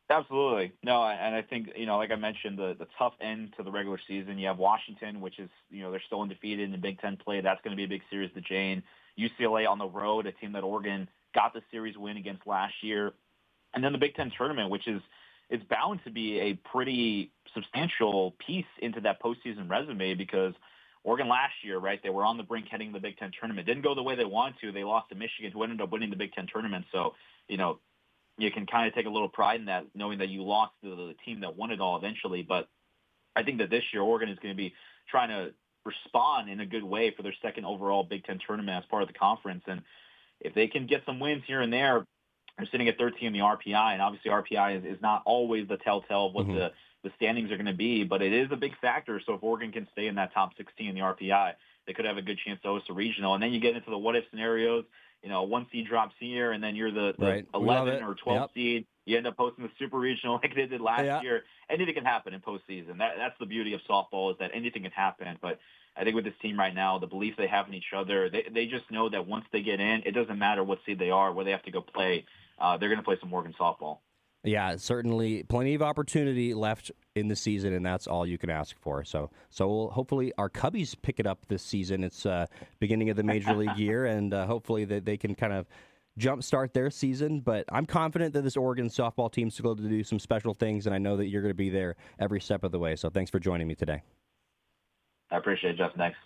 Absolutely. No, and I think, like I mentioned, the tough end to the regular season, you have Washington, which is, they're still undefeated in the Big Ten play. That's going to be a big series to Jane. UCLA on the road, a team that Oregon got the series win against last year. And then the Big Ten tournament, which it's bound to be a pretty substantial piece into that postseason resume, because Oregon last year, right, they were on the brink heading the Big Ten tournament. Didn't go the way they wanted to. They lost to Michigan, who ended up winning the Big Ten tournament. So, you can kind of take a little pride in that, knowing that you lost to the team that won it all eventually. But I think that this year Oregon is going to be trying to respond in a good way for their second overall Big Ten tournament as part of the conference. And if they can get some wins here and there, they're sitting at 13 in the RPI, and obviously RPI is not always the telltale of what the standings are going to be, but it is a big factor. So if Oregon can stay in that top 16 in the RPI, they could have a good chance to host a regional. And then you get into the what-if scenarios. 1 seed drops here, and then you're the 11 or 12 seed. You end up hosting the super regional like they did last year. Anything can happen in postseason. That's the beauty of softball, is that anything can happen. But I think with this team right now, the belief they have in each other, they just know that once they get in, it doesn't matter what seed they are, where they have to go play. They're going to play some Oregon softball. Yeah, certainly plenty of opportunity left in the season, and that's all you can ask for. So hopefully our Cubbies pick it up this season. It's beginning of the Major League year, and hopefully they can kind of jumpstart their season. But I'm confident that this Oregon softball team is going to do some special things, and I know that you're going to be there every step of the way. So thanks for joining me today. I appreciate it, Jeff. Thanks.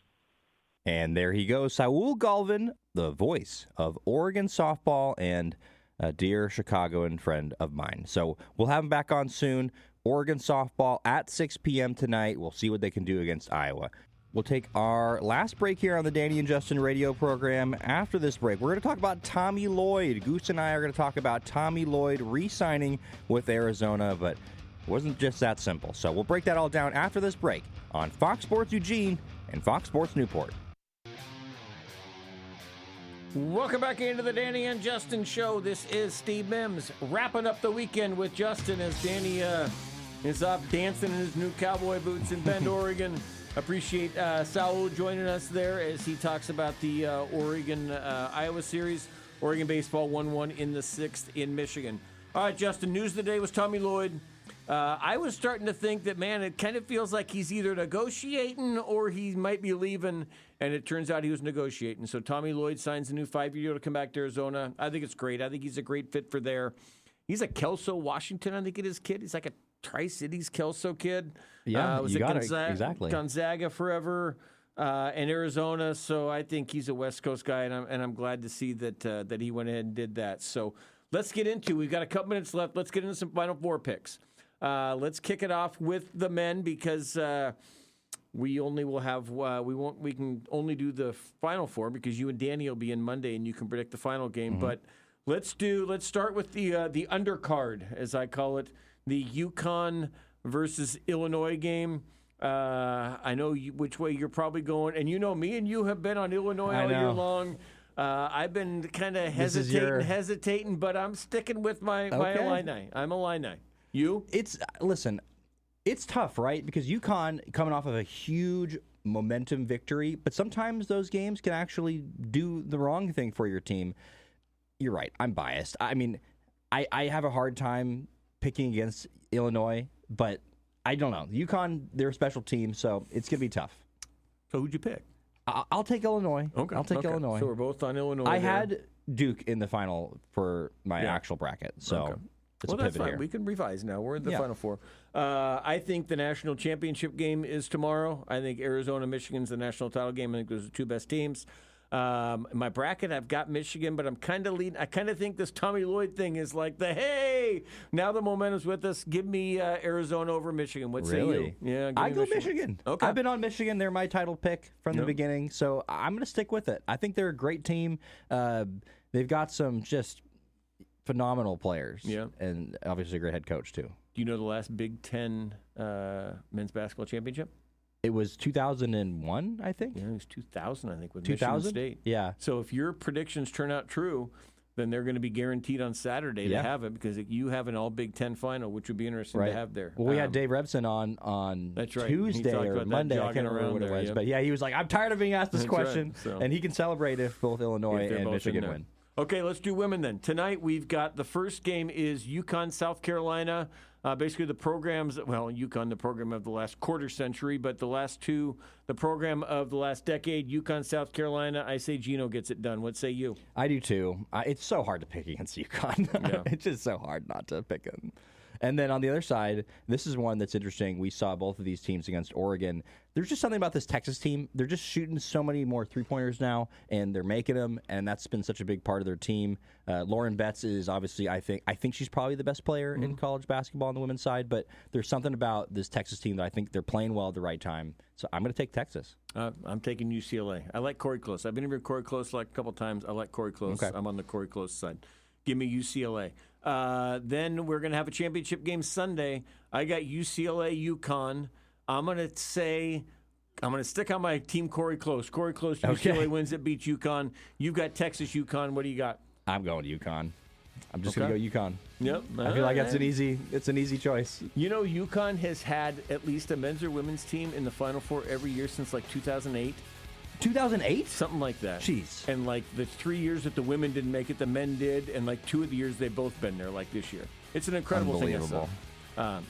And there he goes, Saul Galvan, the voice of Oregon softball, and a dear Chicagoan friend of mine. So we'll have him back on soon. Oregon softball at 6 p.m. tonight. We'll see what they can do against Iowa. We'll take our last break here on the Danny and Justin radio program. After this break, we're going to talk about Tommy Lloyd. Goose and I are going to talk about Tommy Lloyd re-signing with Arizona, but it wasn't just that simple. So we'll break that all down after this break on Fox Sports Eugene and Fox Sports Newport. Welcome back into the Danny and Justin show. This is Steve Mims wrapping up the weekend with Justin as Danny is off dancing in his new cowboy boots in Bend, Oregon. Appreciate Saul joining us there as he talks about the Oregon-Iowa series. Oregon baseball 1-1 in the 6th in Michigan. All right, Justin, news of the day was Tommy Lloyd. I was starting to think that, man, it kind of feels like he's either negotiating or he might be leaving, and it turns out he was negotiating. So Tommy Lloyd signs a new 5-year deal to come back to Arizona. I think it's great. I think he's a great fit for there. He's a Kelso, Washington, I think it is, kid. He's like a Tri-Cities Kelso kid. Yeah, was you at got it. Exactly. Gonzaga forever and Arizona. So I think he's a West Coast guy, and I'm glad to see that he went ahead and did that. So let's get into. We've got a couple minutes left. Let's get into some Final Four picks. Let's kick it off with the men because we only will have we can only do the Final Four because you and Danny will be in Monday and you can predict the final game. Mm-hmm. But let's start with the undercard, as I call it, the UConn versus Illinois game. I know which way you're probably going, and you know me and you have been on Illinois all year long. I've been kind of hesitating, but I'm sticking with my Illini. I'm Illini. You? It's tough, right? Because UConn coming off of a huge momentum victory, but sometimes those games can actually do the wrong thing for your team. You're right. I'm biased. I mean, I have a hard time picking against Illinois, but I don't know. UConn, they're a special team, so it's going to be tough. So who'd you pick? I'll take Illinois. Okay. I'll take Illinois. So we're both on Illinois. I had Duke in the final for my actual bracket, so it's a pivot that's fine. here. We can revise now. We're in the Final Four. I think the national championship game is tomorrow. I think Arizona, Michigan's the national title game. I think those are the two best teams. My bracket, I've got Michigan, but I'm kind of leading. I kind of think this Tommy Lloyd thing is like hey, now the momentum's with us. Give me Arizona over Michigan. What say you? Yeah, I go Michigan. Okay. I've been on Michigan. They're my title pick from the beginning, so I'm going to stick with it. I think they're a great team. They've got some just phenomenal players. Yeah, and obviously a great head coach too. Do you know the last Big Ten men's basketball championship? It was 2001, I think. Yeah, it was 2000, I think, with Michigan State. Yeah. So if your predictions turn out true, then they're going to be guaranteed on Saturday to have it because you have an all Big Ten final, which would be interesting to have there. Well, we had Dave Revson on Tuesday or Monday. I can't remember what it was. But yeah, he was like, I'm tired of being asked this question. Right. And he can celebrate if both Illinois and Michigan win. Okay, let's do women then. Tonight we've got the first game is UConn, South Carolina. Basically the programs, UConn, the program of the last quarter century, but the last two, the program of the last decade, UConn, South Carolina. I say Gino gets it done. What say you? I do too. It's so hard to pick against UConn. Yeah. It's just so hard not to pick them. And then on the other side, this is one that's interesting. We saw both of these teams against Oregon. There's just something about this Texas team. They're just shooting so many more three-pointers now, and they're making them, and that's been such a big part of their team. Lauren Betts is obviously, I think she's probably the best player in college basketball on the women's side, but there's something about this Texas team that I think they're playing well at the right time. So I'm going to take Texas. I'm taking UCLA. I like Corey Close. I've been here with Corey Close like a couple times. I like Corey Close. Okay. I'm on the Corey Close side. Give me UCLA. Then we're going to have a championship game Sunday. I got UCLA, UConn. I'm going to stick on my team Corey Close. Corey Close, UCLA wins it, beats UConn. You've got Texas, UConn. What do you got? I'm going UConn. I'm just going to go UConn. Yep. I feel like it's an easy choice. You know, UConn has had at least a men's or women's team in the Final Four every year since like 2008. 2008? Something like that. Jeez. And like the 3 years that the women didn't make it, the men did, and like 2 of the years they've both been there, like this year. It's an incredible thing.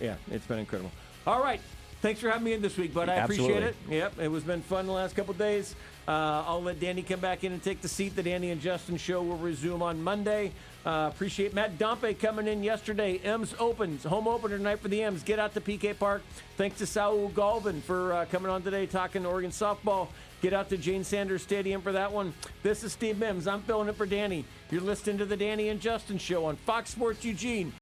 Yeah, it's been incredible. All right. Thanks for having me in this week, bud. I appreciate it. Yep, it was been fun the last couple of days. I'll let Danny come back in and take the seat. The Danny and Justin show will resume on Monday. Appreciate Matt Dompe coming in yesterday. M's opens, home opener tonight for the M's. Get out to PK Park. Thanks to Saul Galvan for coming on today talking Oregon softball. Get out to Jane Sanders Stadium for that one. This is Steve Mims. I'm filling it for Danny. You're listening to the Danny and Justin show on Fox Sports Eugene.